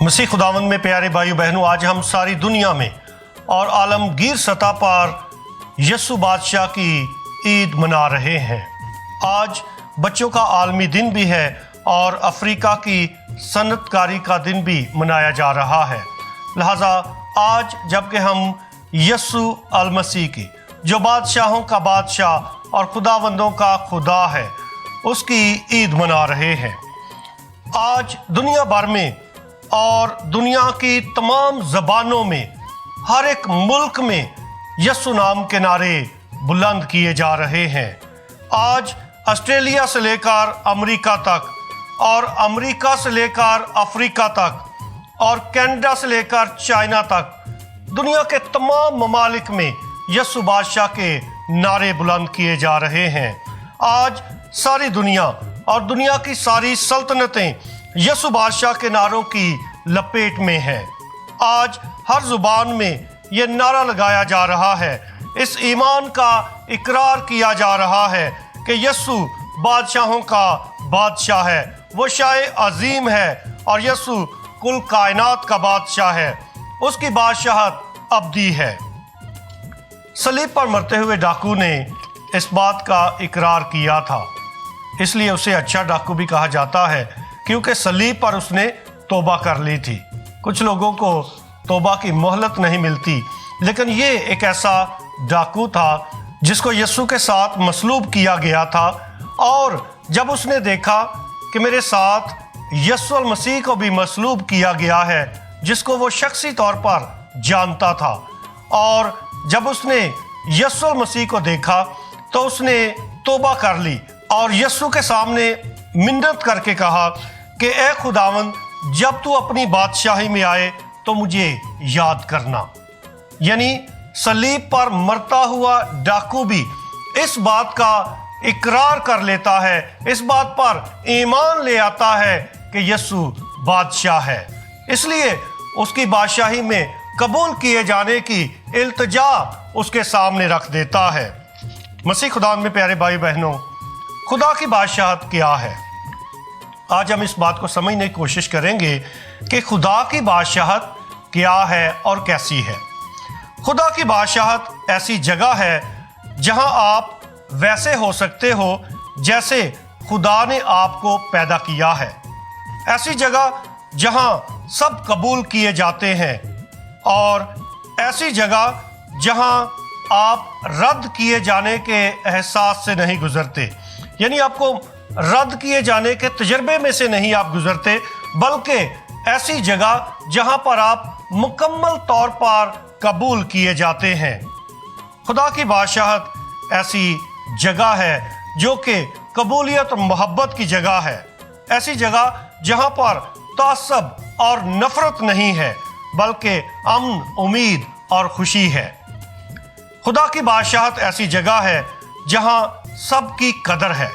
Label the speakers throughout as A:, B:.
A: مسیح خداوند میں پیارے بھائیو بہنوں، آج ہم ساری دنیا میں اور عالمگیر سطح پر یسوع بادشاہ کی عید منا رہے ہیں۔ آج بچوں کا عالمی دن بھی ہے اور افریقہ کی صنعت کاری کا دن بھی منایا جا رہا ہے۔ لہٰذا آج جب کہ ہم یسوع المسیح کی، جو بادشاہوں کا بادشاہ اور خداوندوں کا خدا ہے، اس کی عید منا رہے ہیں۔ آج دنیا بھر میں اور دنیا کی تمام زبانوں میں، ہر ایک ملک میں یسوع نام کے نعرے بلند کیے جا رہے ہیں۔ آج آسٹریلیا سے لے کر امریکہ تک، اور امریکہ سے لے کر افریقہ تک، اور کینیڈا سے لے کر چائنا تک، دنیا کے تمام ممالک میں یسوع بادشاہ کے نعرے بلند کیے جا رہے ہیں۔ آج ساری دنیا اور دنیا کی ساری سلطنتیں یسوع بادشاہ کے نعروں کی لپیٹ میں ہیں۔ آج ہر زبان میں یہ نعرہ لگایا جا رہا ہے، اس ایمان کا اقرار کیا جا رہا ہے کہ یسوع بادشاہوں کا بادشاہ ہے، وہ شاہ عظیم ہے، اور یسوع کل کائنات کا بادشاہ ہے، اس کی بادشاہت ابدی ہے۔ صلیب پر مرتے ہوئے ڈاکو نے اس بات کا اقرار کیا تھا، اس لیے اسے اچھا ڈاکو بھی کہا جاتا ہے، کیونکہ صلیب پر اس نے توبہ کر لی تھی۔ کچھ لوگوں کو توبہ کی مہلت نہیں ملتی، لیکن یہ ایک ایسا ڈاکو تھا جس کو یسوع کے ساتھ مصلوب کیا گیا تھا، اور جب اس نے دیکھا کہ میرے ساتھ یسوع المسیح کو بھی مصلوب کیا گیا ہے، جس کو وہ شخصی طور پر جانتا تھا، اور جب اس نے یسوع المسیح کو دیکھا تو اس نے توبہ کر لی اور یسوع کے سامنے منت کر کے کہا کہ اے خداوند، جب تو اپنی بادشاہی میں آئے تو مجھے یاد کرنا۔ یعنی صلیب پر مرتا ہوا ڈاکو بھی اس بات کا اقرار کر لیتا ہے، اس بات پر ایمان لے آتا ہے کہ یسوع بادشاہ ہے، اس لیے اس کی بادشاہی میں قبول کیے جانے کی التجا اس کے سامنے رکھ دیتا ہے۔ مسیح خدا میں پیارے بھائی بہنوں، خدا کی بادشاہت کیا ہے؟ آج ہم اس بات کو سمجھنے کی کوشش کریں گے کہ خدا کی بادشاہت کیا ہے اور کیسی ہے۔ خدا کی بادشاہت ایسی جگہ ہے جہاں آپ ویسے ہو سکتے ہو جیسے خدا نے آپ کو پیدا کیا ہے، ایسی جگہ جہاں سب قبول کیے جاتے ہیں، اور ایسی جگہ جہاں آپ رد کیے جانے کے احساس سے نہیں گزرتے، یعنی آپ کو رد کیے جانے کے تجربے میں سے نہیں آپ گزرتے، بلکہ ایسی جگہ جہاں پر آپ مکمل طور پر قبول کیے جاتے ہیں۔ خدا کی بادشاہت ایسی جگہ ہے جو کہ قبولیت اور محبت کی جگہ ہے، ایسی جگہ جہاں پر تعصب اور نفرت نہیں ہے، بلکہ امن، امید اور خوشی ہے۔ خدا کی بادشاہت ایسی جگہ ہے جہاں سب کی قدر ہے،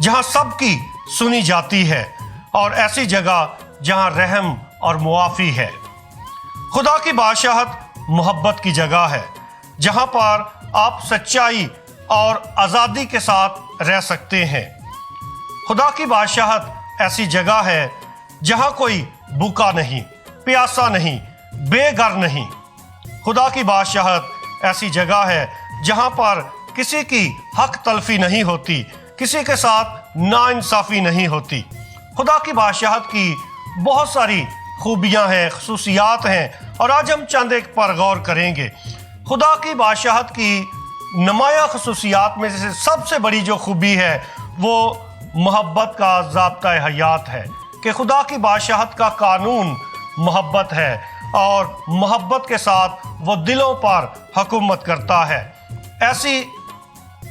A: جہاں سب کی سنی جاتی ہے، اور ایسی جگہ جہاں رحم اور معافی ہے۔ خدا کی بادشاہت محبت کی جگہ ہے، جہاں پر آپ سچائی اور آزادی کے ساتھ رہ سکتے ہیں۔ خدا کی بادشاہت ایسی جگہ ہے جہاں کوئی بھوکا نہیں، پیاسا نہیں، بے گھر نہیں۔ خدا کی بادشاہت ایسی جگہ ہے جہاں پر کسی کی حق تلفی نہیں ہوتی، کسی کے ساتھ ناانصافی نہیں ہوتی۔ خدا کی بادشاہت کی بہت ساری خوبیاں ہیں، خصوصیات ہیں، اور آج ہم چند ایک پر غور کریں گے۔ خدا کی بادشاہت کی نمایاں خصوصیات میں سے سب سے بڑی جو خوبی ہے وہ محبت کا ضابطۂ حیات ہے، کہ خدا کی بادشاہت کا قانون محبت ہے، اور محبت کے ساتھ وہ دلوں پر حکومت کرتا ہے۔ ایسی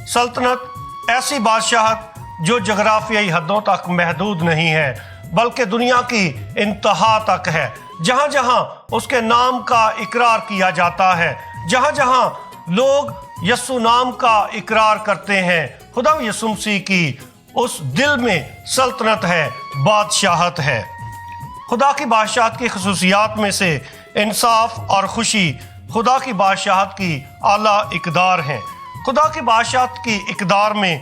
A: سلطنت، ایسی بادشاہت جو جغرافیائی حدوں تک محدود نہیں ہے، بلکہ دنیا کی انتہا تک ہے، جہاں جہاں اس کے نام کا اقرار کیا جاتا ہے، جہاں جہاں لوگ یسوع نام کا اقرار کرتے ہیں، خدا یسوع مسیح کی اس دل میں سلطنت ہے، بادشاہت ہے۔ خدا کی بادشاہت کی خصوصیات میں سے انصاف اور خوشی خدا کی بادشاہت کی اعلیٰ اقدار ہیں۔ خدا کی بادشاہت کی اقدار میں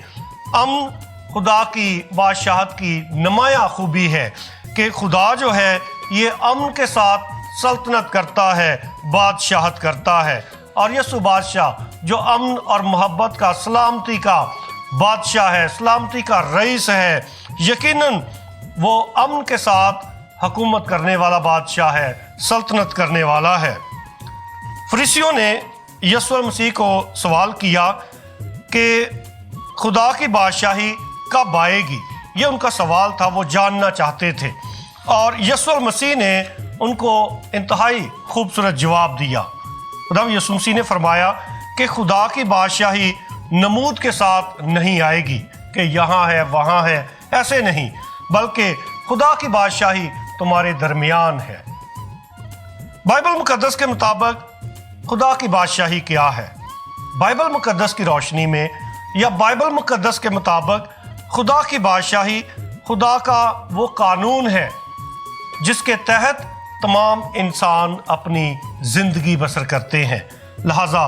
A: امن خدا کی بادشاہت کی نمایاں خوبی ہے، کہ خدا جو ہے یہ امن کے ساتھ سلطنت کرتا ہے، بادشاہت کرتا ہے۔ اور یسوع بادشاہ جو امن اور محبت کا، سلامتی کا بادشاہ ہے، سلامتی کا رئیس ہے، یقیناً وہ امن کے ساتھ حکومت کرنے والا بادشاہ ہے، سلطنت کرنے والا ہے۔ فریسیوں نے یسوع مسیح کو سوال کیا کہ خدا کی بادشاہی کب آئے گی؟ یہ ان کا سوال تھا، وہ جاننا چاہتے تھے، اور یسوع مسیح نے ان کو انتہائی خوبصورت جواب دیا۔ خدا یسوع مسیح نے فرمایا کہ خدا کی بادشاہی نمود کے ساتھ نہیں آئے گی کہ یہاں ہے وہاں ہے، ایسے نہیں، بلکہ خدا کی بادشاہی تمہارے درمیان ہے۔ بائبل مقدس کے مطابق خدا کی بادشاہی کیا ہے؟ بائبل مقدس کی روشنی میں یا بائبل مقدس کے مطابق خدا کی بادشاہی خدا کا وہ قانون ہے جس کے تحت تمام انسان اپنی زندگی بسر کرتے ہیں۔ لہٰذا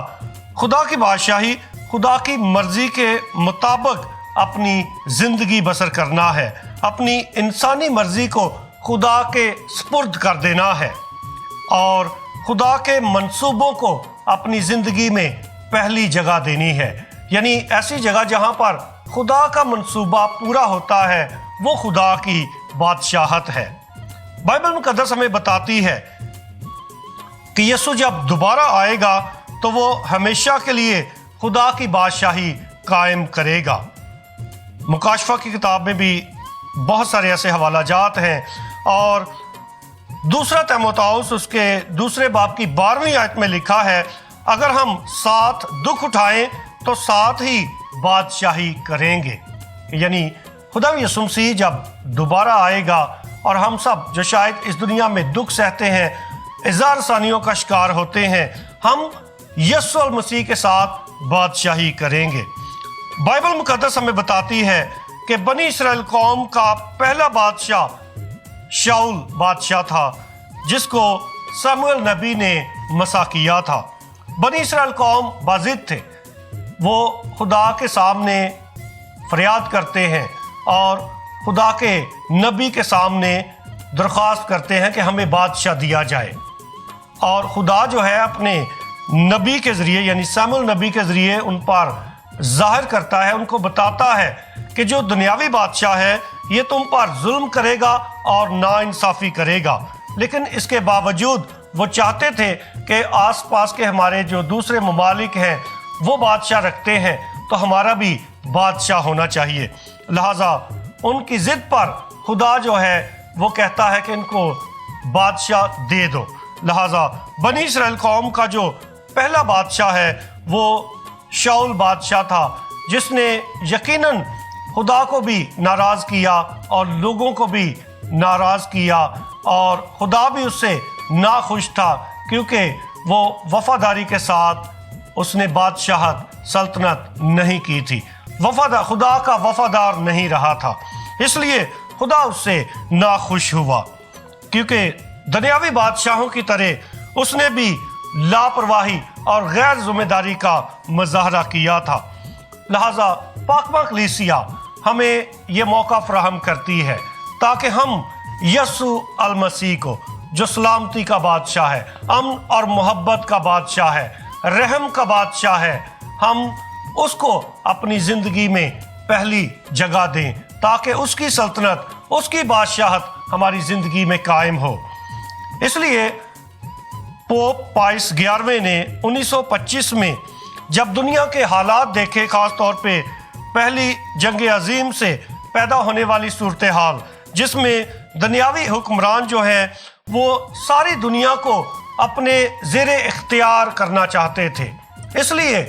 A: خدا کی بادشاہی خدا کی مرضی کے مطابق اپنی زندگی بسر کرنا ہے، اپنی انسانی مرضی کو خدا کے سپرد کر دینا ہے، اور خدا کے منصوبوں کو اپنی زندگی میں پہلی جگہ دینی ہے۔ یعنی ایسی جگہ جہاں پر خدا کا منصوبہ پورا ہوتا ہے، وہ خدا کی بادشاہت ہے۔ بائبل مقدس ہمیں بتاتی ہے کہ یسوع جب دوبارہ آئے گا تو وہ ہمیشہ کے لیے خدا کی بادشاہی قائم کرے گا۔ مکاشفہ کی کتاب میں بھی بہت سارے ایسے حوالہ جات ہیں، اور دوسرا تیموتھاؤس اس کے دوسرے باب کی 12ویں آیت میں لکھا ہے، اگر ہم ساتھ دکھ اٹھائیں تو ساتھ ہی بادشاہی کریں گے۔ یعنی خدا یسوع مسیح جب دوبارہ آئے گا اور ہم سب جو شاید اس دنیا میں دکھ سہتے ہیں، اضطراب رسانیوں کا شکار ہوتے ہیں، ہم یسوع المسیح کے ساتھ بادشاہی کریں گے۔ بائبل مقدس ہمیں بتاتی ہے کہ بنی اسرائیل قوم کا پہلا بادشاہ شاؤل بادشاہ تھا، جس کو سموئیل نبی نے مسح کیا تھا۔ بنی اسرائیل قوم باضد تھے، وہ خدا کے سامنے فریاد کرتے ہیں اور خدا کے نبی کے سامنے درخواست کرتے ہیں کہ ہمیں بادشاہ دیا جائے، اور خدا جو ہے اپنے نبی کے ذریعے یعنی سموئیل نبی کے ذریعے ان پر ظاہر کرتا ہے، ان کو بتاتا ہے کہ جو دنیاوی بادشاہ ہے یہ تم پر ظلم کرے گا اور ناانصافی کرے گا، لیکن اس کے باوجود وہ چاہتے تھے کہ آس پاس کے ہمارے جو دوسرے ممالک ہیں وہ بادشاہ رکھتے ہیں تو ہمارا بھی بادشاہ ہونا چاہیے۔ لہٰذا ان کی ضد پر خدا جو ہے وہ کہتا ہے کہ ان کو بادشاہ دے دو۔ لہٰذا بنی اسرائیل قوم کا جو پہلا بادشاہ ہے وہ شاؤل بادشاہ تھا، جس نے یقیناً خدا کو بھی ناراض کیا اور لوگوں کو بھی ناراض کیا، اور خدا بھی اس سے ناخوش تھا کیونکہ وہ وفاداری کے ساتھ اس نے بادشاہت سلطنت نہیں کی تھی، خدا کا وفادار نہیں رہا تھا، اس لیے خدا اس سے ناخوش ہوا، کیونکہ دنیاوی بادشاہوں کی طرح اس نے بھی لاپرواہی اور غیر ذمہ داری کا مظاہرہ کیا تھا۔ لہٰذا پاکبہ کلیسیا ہمیں یہ موقع فراہم کرتی ہے تاکہ ہم یسوع المسیح کو، جو سلامتی کا بادشاہ ہے، امن اور محبت کا بادشاہ ہے، رحم کا بادشاہ ہے، ہم اس کو اپنی زندگی میں پہلی جگہ دیں تاکہ اس کی سلطنت، اس کی بادشاہت ہماری زندگی میں قائم ہو۔ اس لیے پوپ پائس 11ویں نے 1925 میں جب دنیا کے حالات دیکھے، خاص طور پہ پہلی جنگ عظیم سے پیدا ہونے والی صورتحال جس میں دنیاوی حکمران جو ہیں وہ ساری دنیا کو اپنے زیر اختیار کرنا چاہتے تھے، اس لیے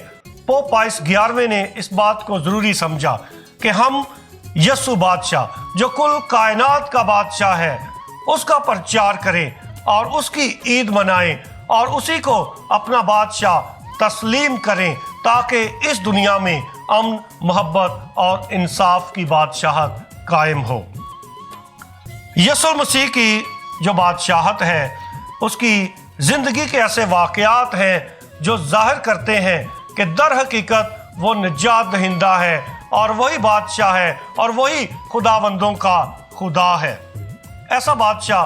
A: پوپ پائس 11ویں نے اس بات کو ضروری سمجھا کہ ہم یسوع بادشاہ جو کل کائنات کا بادشاہ ہے اس کا پرچار کریں اور اس کی عید منائیں اور اسی کو اپنا بادشاہ تسلیم کریں تاکہ اس دنیا میں امن، محبت اور انصاف کی بادشاہت قائم ہو۔ یسوع مسیح کی جو بادشاہت ہے اس کی زندگی کے ایسے واقعات ہیں جو ظاہر کرتے ہیں کہ در حقیقت وہ نجات دہندہ ہے اور وہی بادشاہ ہے اور وہی خداوندوں کا خدا ہے، ایسا بادشاہ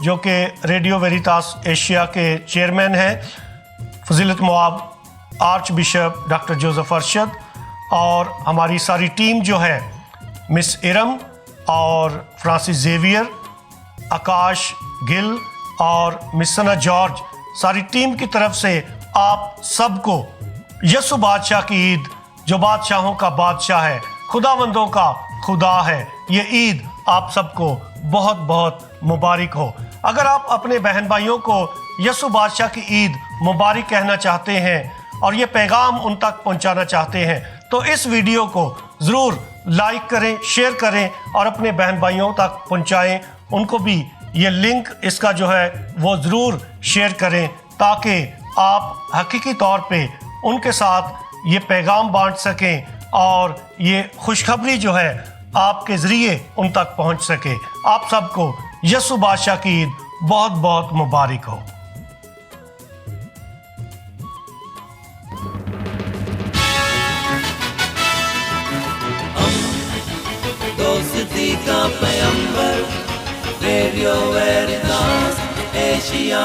A: جو کہ ریڈیو ویریتاس ایشیا کے چیئرمین ہیں، فضیلت مواب archbishop doctor Joseph Arshad, اور ہماری ساری ٹیم جو ہے مس ارم اور فرانسس زیویئر، آکاش گل اور مس ثنا جارج، ساری ٹیم کی طرف سے آپ سب کو یسوع بادشاہ کی عید، جو بادشاہوں کا بادشاہ ہے، خداوندوں کا خدا ہے، یہ عید آپ سب کو بہت بہت مبارک ہو۔ اگر آپ اپنے بہن بھائیوں کو یسوع بادشاہ کی عید مبارک کہنا چاہتے ہیں اور یہ پیغام ان تک پہنچانا چاہتے ہیں تو اس ویڈیو کو ضرور لائک کریں، شیئر کریں اور اپنے بہن بھائیوں تک پہنچائیں۔ ان کو بھی یہ لنک اس کا جو ہے وہ ضرور شیئر کریں تاکہ آپ حقیقی طور پہ ان کے ساتھ یہ پیغام بانٹ سکیں اور یہ خوشخبری جو ہے آپ کے ذریعے ان تک پہنچ سکے۔ آپ سب کو یسوع بادشاہ کی عید بہت بہت مبارک ہو۔
B: دوستی کا پیغمبر ریڈیو ویریتاس ایشیا۔